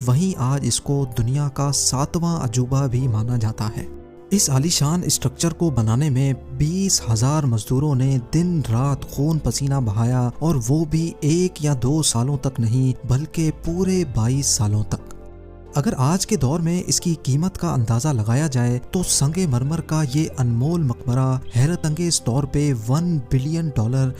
وہیں آج اس کو دنیا کا 7واں عجوبہ بھی مانا جاتا ہے۔ اس عالیشان اسٹرکچر کو بنانے میں 20,000 مزدوروں نے دن رات خون پسینہ بہایا، اور وہ بھی 1 یا 2 سالوں تک نہیں بلکہ پورے 22 سالوں تک۔ اگر آج کے دور میں اس کی قیمت کا اندازہ لگایا جائے تو سنگ مرمر کا یہ انمول مقبرہ حیرت انگیز طور پہ $1 بلین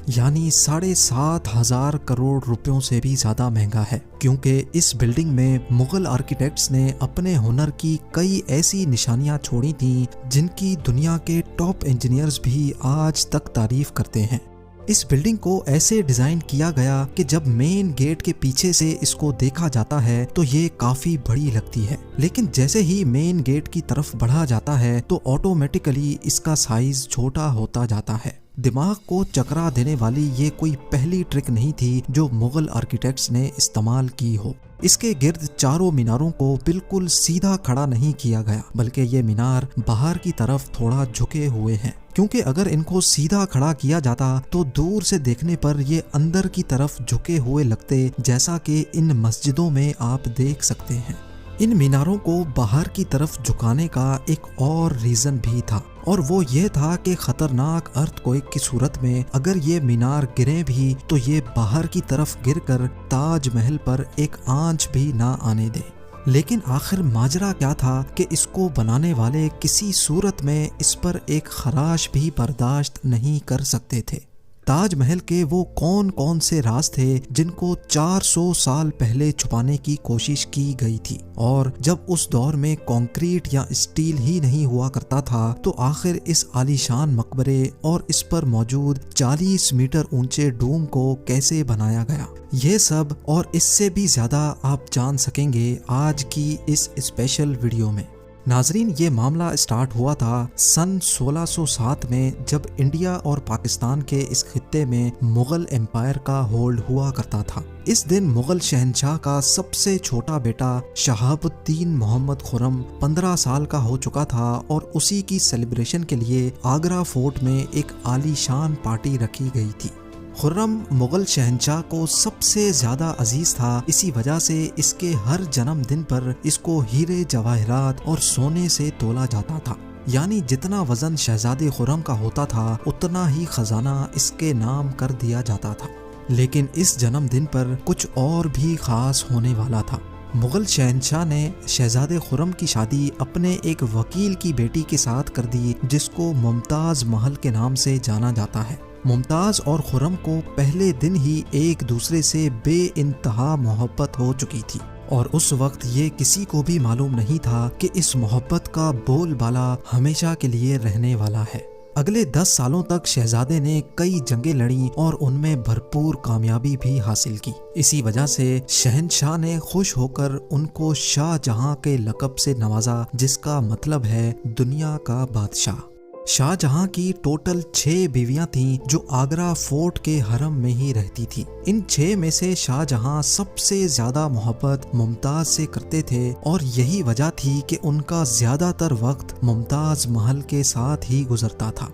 یعنی 7,500 کروڑ روپیوں سے بھی زیادہ مہنگا ہے، کیونکہ اس بلڈنگ میں مغل آرکیٹیکٹس نے اپنے ہنر کی کئی ایسی نشانیاں چھوڑی تھیں جن کی دنیا کے ٹاپ انجینئرز بھی آج تک تعریف کرتے ہیں۔ اس بلڈنگ کو ایسے ڈیزائن کیا گیا کہ جب مین گیٹ کے پیچھے سے اس کو دیکھا جاتا ہے تو یہ کافی بڑی لگتی ہے، لیکن جیسے ہی مین گیٹ کی طرف بڑھا جاتا ہے تو آٹومیٹیکلی اس کا سائز چھوٹا ہوتا جاتا ہے۔ دماغ کو چکرا دینے والی یہ کوئی پہلی ٹرک نہیں تھی جو مغل آرکیٹیکٹس نے استعمال کی ہو۔ اس کے گرد چاروں میناروں کو بالکل سیدھا کھڑا نہیں کیا گیا، بلکہ یہ مینار باہر کی طرف تھوڑا جھکے ہوئے ہیں، کیونکہ اگر ان کو سیدھا کھڑا کیا جاتا تو دور سے دیکھنے پر یہ اندر کی طرف جھکے ہوئے لگتے، جیسا کہ ان مسجدوں میں آپ دیکھ سکتے ہیں۔ ان میناروں کو باہر کی طرف جھکانے کا ایک اور ریزن بھی تھا، اور وہ یہ تھا کہ خطرناک ارتھ کوئک کی صورت میں اگر یہ مینار گریں بھی تو یہ باہر کی طرف گر کر تاج محل پر ایک آنچ بھی نہ آنے دے۔ لیکن آخر ماجرا کیا تھا کہ اس کو بنانے والے کسی صورت میں اس پر ایک خراش بھی برداشت نہیں کر سکتے تھے۔ تاج محل کے وہ کون کون سے راز تھے جن کو 400 سال پہلے چھپانے کی کوشش کی گئی تھی، اور جب اس دور میں کنکریٹ یا اسٹیل ہی نہیں ہوا کرتا تھا تو آخر اس عالیشان مقبرے اور اس پر موجود 40 میٹر اونچے ڈوم کو کیسے بنایا گیا؟ یہ سب اور اس سے بھی زیادہ آپ جان سکیں گے آج کی اس اسپیشل ویڈیو میں۔ ناظرین، یہ معاملہ اسٹارٹ ہوا تھا سن 1607 میں، جب انڈیا اور پاکستان کے اس خطے میں مغل امپائر کا ہولڈ ہوا کرتا تھا۔ اس دن مغل شہنشاہ کا سب سے چھوٹا بیٹا شہاب الدین محمد خرم 15 سال کا ہو چکا تھا، اور اسی کی سیلیبریشن کے لیے آگرہ فورٹ میں ایک عالی شان پارٹی رکھی گئی تھی۔ خرم مغل شہنشاہ کو سب سے زیادہ عزیز تھا، اسی وجہ سے اس کے ہر جنم دن پر اس کو ہیرے جواہرات اور سونے سے تولا جاتا تھا، یعنی جتنا وزن شہزادے خرم کا ہوتا تھا اتنا ہی خزانہ اس کے نام کر دیا جاتا تھا۔ لیکن اس جنم دن پر کچھ اور بھی خاص ہونے والا تھا۔ مغل شہنشاہ نے شہزادے خرم کی شادی اپنے ایک وکیل کی بیٹی کے ساتھ کر دی جس کو ممتاز محل کے نام سے جانا جاتا ہے۔ ممتاز اور خرم کو پہلے دن ہی ایک دوسرے سے بے انتہا محبت ہو چکی تھی، اور اس وقت یہ کسی کو بھی معلوم نہیں تھا کہ اس محبت کا بول بالا ہمیشہ کے لیے رہنے والا ہے۔ اگلے 10 سالوں تک شہزادے نے کئی جنگیں لڑیں اور ان میں بھرپور کامیابی بھی حاصل کی۔ اسی وجہ سے شہنشاہ نے خوش ہو کر ان کو شاہ جہاں کے لقب سے نوازا، جس کا مطلب ہے دنیا کا بادشاہ۔ شاہ جہاں کی ٹوٹل 6 بیویاں تھیں جو آگرہ فورٹ کے حرم میں ہی رہتی تھیں۔ ان 6 میں سے شاہ جہاں سب سے زیادہ محبت ممتاز سے کرتے تھے، اور یہی وجہ تھی کہ ان کا زیادہ تر وقت ممتاز محل کے ساتھ ہی گزرتا تھا۔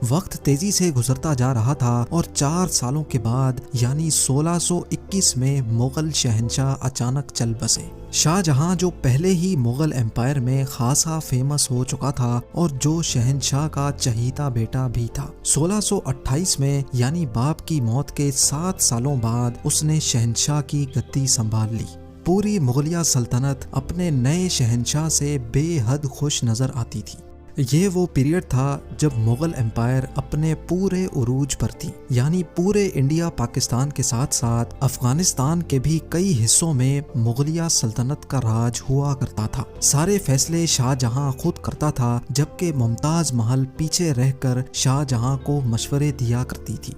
وقت تیزی سے گزرتا جا رہا تھا، اور 4 سالوں کے بعد یعنی 1621 میں مغل شہنشاہ اچانک چل بسے۔ شاہ جہاں جو پہلے ہی مغل امپائر میں خاصا فیمس ہو چکا تھا اور جو شہنشاہ کا چہیتا بیٹا بھی تھا، 1628 میں یعنی باپ کی موت کے 7 سالوں بعد اس نے شہنشاہ کی گدی سنبھال لی۔ پوری مغلیہ سلطنت اپنے نئے شہنشاہ سے بے حد خوش نظر آتی تھی۔ یہ وہ پیریڈ تھا جب مغل امپائر اپنے پورے عروج پر تھی، یعنی پورے انڈیا پاکستان کے ساتھ ساتھ افغانستان کے بھی کئی حصوں میں مغلیہ سلطنت کا راج ہوا کرتا تھا۔ سارے فیصلے شاہ جہاں خود کرتا تھا، جبکہ ممتاز محل پیچھے رہ کر شاہ جہاں کو مشورے دیا کرتی تھی۔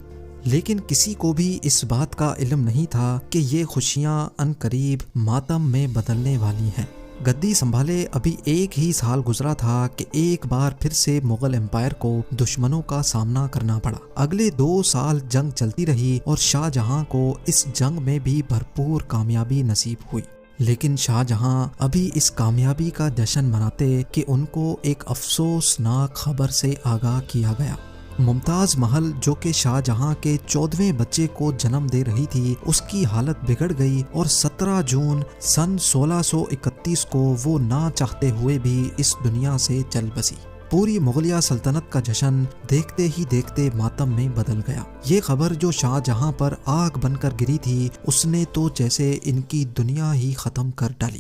لیکن کسی کو بھی اس بات کا علم نہیں تھا کہ یہ خوشیاں عنقریب ماتم میں بدلنے والی ہیں۔ گدی سنبھالے ابھی 1 ہی سال گزرا تھا کہ ایک بار پھر سے مغل امپائر کو دشمنوں کا سامنا کرنا پڑا۔ اگلے 2 سال جنگ چلتی رہی اور شاہ جہاں کو اس جنگ میں بھی بھرپور کامیابی نصیب ہوئی۔ لیکن شاہ جہاں ابھی اس کامیابی کا جشن مناتے کہ ان کو ایک افسوسناک خبر سے آگاہ کیا گیا۔ ممتاز محل جو کہ شاہ جہاں کے 14ویں بچے کو جنم دے رہی تھی، اس کی حالت بگڑ گئی اور 17 جون سن 1631 کو وہ نہ چاہتے ہوئے بھی اس دنیا سے چل بسی۔ پوری مغلیہ سلطنت کا جشن دیکھتے ہی دیکھتے ماتم میں بدل گیا۔ یہ خبر جو شاہ جہاں پر آگ بن کر گری تھی، اس نے تو جیسے ان کی دنیا ہی ختم کر ڈالی۔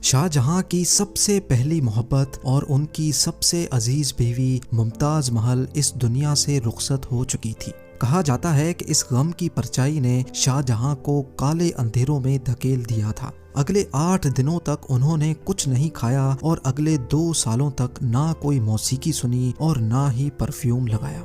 شاہ جہاں کی سب سے پہلی محبت اور ان کی سب سے عزیز بیوی ممتاز محل اس دنیا سے رخصت ہو چکی تھی۔ کہا جاتا ہے کہ اس غم کی پرچائی نے شاہ جہاں کو کالے اندھیروں میں دھکیل دیا تھا۔ اگلے 8 دنوں تک انہوں نے کچھ نہیں کھایا اور اگلے 2 سالوں تک نہ کوئی موسیقی سنی اور نہ ہی پرفیوم لگایا۔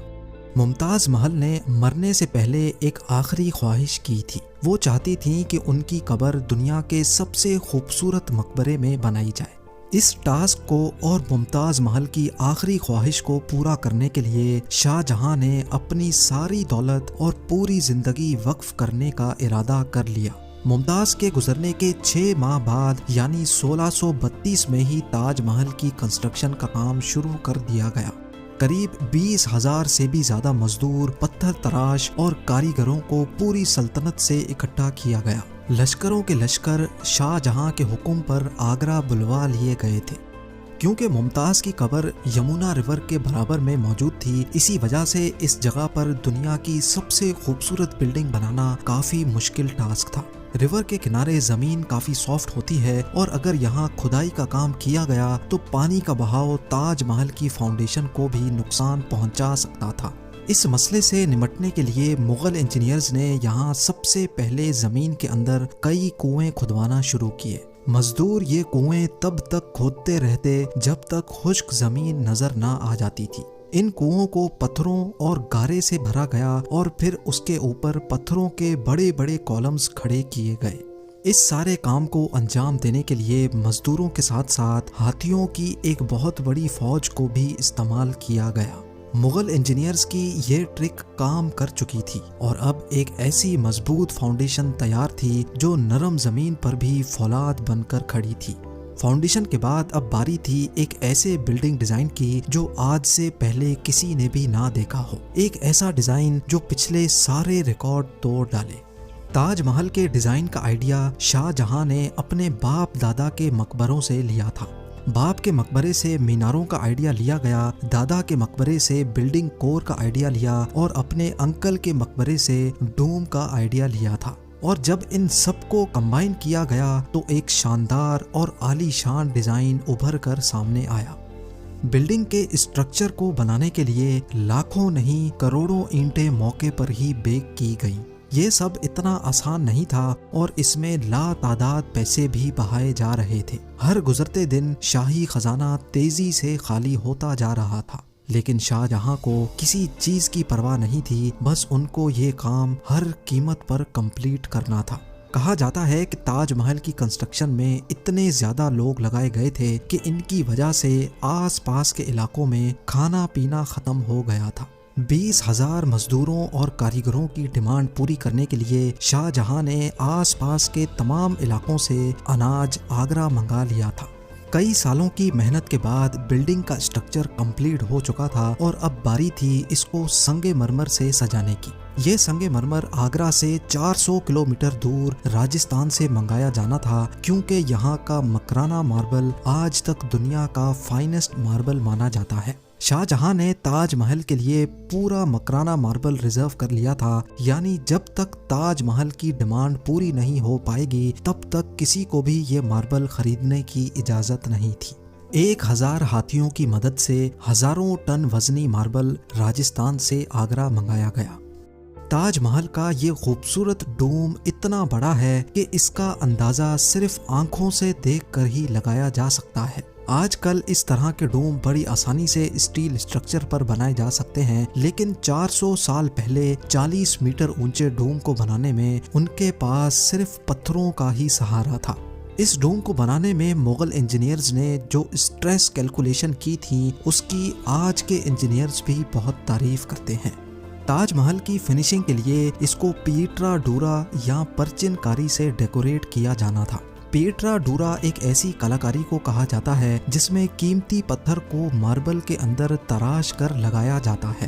ممتاز محل نے مرنے سے پہلے ایک آخری خواہش کی تھی۔ وہ چاہتی تھیں کہ ان کی قبر دنیا کے سب سے خوبصورت مقبرے میں بنائی جائے۔ اس ٹاسک کو اور ممتاز محل کی آخری خواہش کو پورا کرنے کے لیے شاہ جہاں نے اپنی ساری دولت اور پوری زندگی وقف کرنے کا ارادہ کر لیا۔ ممتاز کے گزرنے کے 6 ماہ بعد یعنی 1632 میں ہی تاج محل کی کنسٹرکشن کا کام شروع کر دیا گیا۔ قریب 20,000 سے بھی زیادہ مزدور، پتھر تراش اور کاریگروں کو پوری سلطنت سے اکٹھا کیا گیا۔ لشکروں کے لشکر شاہ جہاں کے حکم پر آگرہ بلوا لیے گئے تھے۔ کیونکہ ممتاز کی قبر یمنا ریور کے برابر میں موجود تھی، اسی وجہ سے اس جگہ پر دنیا کی سب سے خوبصورت بلڈنگ بنانا کافی مشکل ٹاسک تھا۔ ریور کے کنارے زمین کافی سافٹ ہوتی ہے اور اگر یہاں کھدائی کا کام کیا گیا تو پانی کا بہاؤ تاج محل کی فاؤنڈیشن کو بھی نقصان پہنچا سکتا تھا۔ اس مسئلے سے نمٹنے کے لیے مغل انجینئرز نے یہاں سب سے پہلے زمین کے اندر کئی کنویں کھدوانا شروع کیے۔ مزدور یہ کنویں تب تک کھودتے رہتے جب تک خشک زمین نظر نہ آ جاتی تھی۔ ان کنووں کو پتھروں اور گارے سے بھرا گیا اور پھر اس کے اوپر پتھروں کے بڑے بڑے کالمز کھڑے کیے گئے۔ اس سارے کام کو انجام دینے کے لیے مزدوروں کے ساتھ ساتھ ہاتھیوں کی ایک بہت بڑی فوج کو بھی استعمال کیا گیا۔ مغل انجینئرز کی یہ ٹرک کام کر چکی تھی اور اب ایک ایسی مضبوط فاؤنڈیشن تیار تھی جو نرم زمین پر بھی فولاد بن کر کھڑی تھی۔ فاؤنڈیشن کے بعد اب باری تھی ایک ایسے بلڈنگ ڈیزائن کی جو آج سے پہلے کسی نے بھی نہ دیکھا ہو، ایک ایسا ڈیزائن جو پچھلے سارے ریکارڈ توڑ ڈالے۔ تاج محل کے ڈیزائن کا آئیڈیا شاہ جہاں نے اپنے باپ دادا کے مقبروں سے لیا تھا۔ باپ کے مقبرے سے میناروں کا آئیڈیا لیا گیا، دادا کے مقبرے سے بلڈنگ کور کا آئیڈیا لیا اور اپنے انکل کے مقبرے سے ڈوم کا آئیڈیا لیا تھا۔ اور جب ان سب کو کمبائن کیا گیا تو ایک شاندار اور عالی شان ڈیزائن ابھر کر سامنے آیا۔ بلڈنگ کے اسٹرکچر کو بنانے کے لیے لاکھوں نہیں کروڑوں اینٹیں موقع پر ہی بیک کی گئیں۔ یہ سب اتنا آسان نہیں تھا اور اس میں لا تعداد پیسے بھی بہائے جا رہے تھے۔ ہر گزرتے دن شاہی خزانہ تیزی سے خالی ہوتا جا رہا تھا، لیکن شاہ جہاں کو کسی چیز کی پرواہ نہیں تھی، بس ان کو یہ کام ہر قیمت پر کمپلیٹ کرنا تھا۔ کہا جاتا ہے کہ تاج محل کی کنسٹرکشن میں اتنے زیادہ لوگ لگائے گئے تھے کہ ان کی وجہ سے آس پاس کے علاقوں میں کھانا پینا ختم ہو گیا تھا۔ 20,000 مزدوروں اور کاریگروں کی ڈیمانڈ پوری کرنے کے لیے شاہ جہاں نے آس پاس کے تمام علاقوں سے اناج آگرہ منگا لیا تھا۔ کئی سالوں کی محنت کے بعد بلڈنگ کا اسٹرکچر کمپلیٹ ہو چکا تھا اور اب باری تھی اس کو سنگ مرمر سے سجانے کی۔ یہ سنگ مرمر آگرہ سے 400 کلومیٹر دور راجستھان سے منگایا جانا تھا، کیونکہ یہاں کا مکرانہ ماربل آج تک دنیا کا فائنسٹ ماربل مانا جاتا ہے۔ شاہ جہاں نے تاج محل کے لیے پورا مکرانہ ماربل ریزرو کر لیا تھا، یعنی جب تک تاج محل کی ڈیمانڈ پوری نہیں ہو پائے گی تب تک کسی کو بھی یہ ماربل خریدنے کی اجازت نہیں تھی۔ 1000 ہاتھیوں کی مدد سے ہزاروں ٹن وزنی ماربل راجستھان سے آگرہ منگایا گیا۔ تاج محل کا یہ خوبصورت ڈوم اتنا بڑا ہے کہ اس کا اندازہ صرف آنکھوں سے دیکھ کر ہی لگایا جا سکتا ہے۔ آج کل اس طرح کے ڈوم بڑی آسانی سے اسٹیل اسٹرکچر پر بنائے جا سکتے ہیں، لیکن 400 سال پہلے 40 میٹر اونچے ڈوم کو بنانے میں ان کے پاس صرف پتھروں کا ہی سہارا تھا۔ اس ڈوم کو بنانے میں مغل انجینئرز نے جو اسٹریس کیلکولیشن کی تھی اس کی آج کے انجینئرز بھی بہت تعریف کرتے ہیں۔ تاج محل کی فنیشنگ کے لیے اس کو پیٹرا ڈورا یا پرچن کاری سے ڈیکوریٹ کیا جانا تھا۔ پیٹرا ڈورا ایک ایسی کلاکاری کو کہا جاتا ہے جس میں قیمتی پتھر کو ماربل کے اندر تراش کر لگایا جاتا ہے۔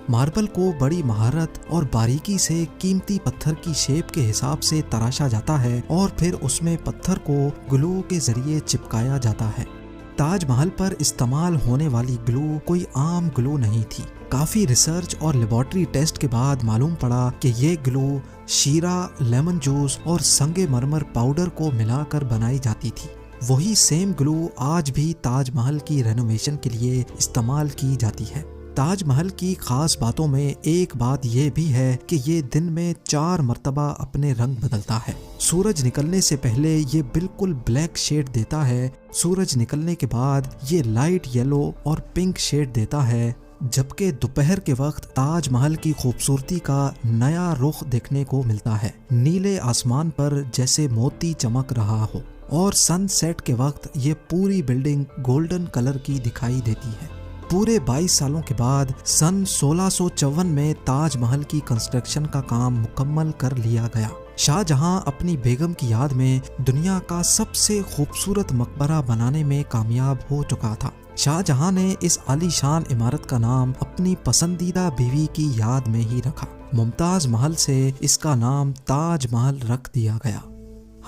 ماربل کو بڑی مہارت اور باریکی سے قیمتی پتھر کی شیپ کے حساب سے تراشا جاتا ہے اور پھر اس میں پتھر کو گلو کے ذریعے چپکایا جاتا ہے۔ تاج محل پر استعمال ہونے والی گلو کوئی عام گلو نہیں تھی۔ کافی ریسرچ اور لیبارٹری ٹیسٹ کے بعد معلوم پڑا کہ یہ گلو شیرہ، لیمن جوس اور سنگ مرمر پاؤڈر کو ملا کر بنائی جاتی تھی۔ وہی سیم گلو آج بھی تاج محل کی رینوویشن کے لیے استعمال کی جاتی ہے۔ تاج محل کی خاص باتوں میں ایک بات یہ بھی ہے کہ یہ دن میں 4 مرتبہ اپنے رنگ بدلتا ہے۔ سورج نکلنے سے پہلے یہ بالکل بلیک شیڈ دیتا ہے، سورج نکلنے کے بعد یہ لائٹ یلو اور پنک شیڈ دیتا ہے، جبکہ دوپہر کے وقت تاج محل کی خوبصورتی کا نیا رخ دیکھنے کو ملتا ہے، نیلے آسمان پر جیسے موتی چمک رہا ہو، اور سن سیٹ کے وقت یہ پوری بلڈنگ گولڈن کلر کی دکھائی دیتی ہے۔ پورے 22 سالوں کے بعد سن 1654 میں تاج محل کی کنسٹرکشن کا کام مکمل کر لیا گیا۔ شاہ جہاں اپنی بیگم کی یاد میں دنیا کا سب سے خوبصورت مقبرہ بنانے میں کامیاب ہو چکا تھا۔ شاہ جہاں نے اس عالی شان عمارت کا نام اپنی پسندیدہ بیوی کی یاد میں ہی رکھا۔ ممتاز محل سے اس کا نام تاج محل رکھ دیا گیا۔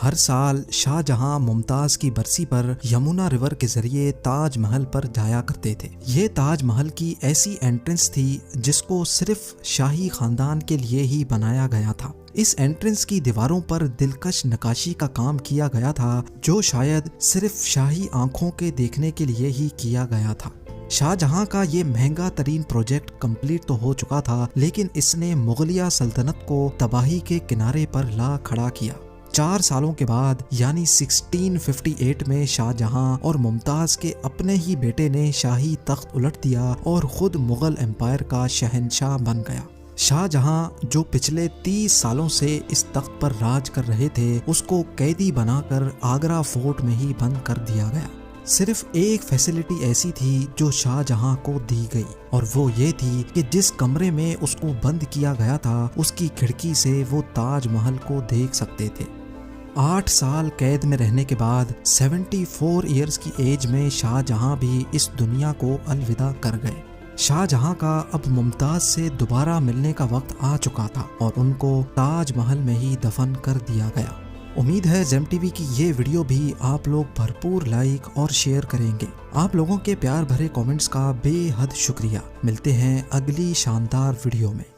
ہر سال شاہ جہاں ممتاز کی برسی پر یمونا ریور کے ذریعے تاج محل پر جایا کرتے تھے۔ یہ تاج محل کی ایسی انٹرنس تھی جس کو صرف شاہی خاندان کے لیے ہی بنایا گیا تھا۔ اس انٹرنس کی دیواروں پر دلکش نقاشی کا کام کیا گیا تھا جو شاید صرف شاہی آنکھوں کے دیکھنے کے لیے ہی کیا گیا تھا۔ شاہ جہاں کا یہ مہنگا ترین پروجیکٹ کمپلیٹ تو ہو چکا تھا، لیکن اس نے مغلیہ سلطنت کو تباہی کے کنارے پر لا کھڑا کیا۔ 4 سالوں کے بعد یعنی 1658 میں شاہ جہاں اور ممتاز کے اپنے ہی بیٹے نے شاہی تخت الٹ دیا اور خود مغل امپائر کا شہنشاہ بن گیا۔ شاہ جہاں جو پچھلے 30 سالوں سے اس تخت پر راج کر رہے تھے، اس کو قیدی بنا کر آگرہ فورٹ میں ہی بند کر دیا گیا۔ صرف ایک فیسلٹی ایسی تھی جو شاہ جہاں کو دی گئی، اور وہ یہ تھی کہ جس کمرے میں اس کو بند کیا گیا تھا اس کی کھڑکی سے وہ تاج محل کو دیکھ سکتے تھے۔ 8 سال قید میں رہنے کے بعد 74 ایئرز کی ایج میں شاہ جہاں بھی اس دنیا کو الوداع کر گئے۔ شاہ جہاں کا اب ممتاز سے دوبارہ ملنے کا وقت آ چکا تھا اور ان کو تاج محل میں ہی دفن کر دیا گیا۔ امید ہے زیم ٹی وی کی یہ ویڈیو بھی آپ لوگ بھرپور لائک اور شیئر کریں گے۔ آپ لوگوں کے پیار بھرے کامنٹس کا بے حد شکریہ۔ ملتے ہیں اگلی شاندار ویڈیو میں۔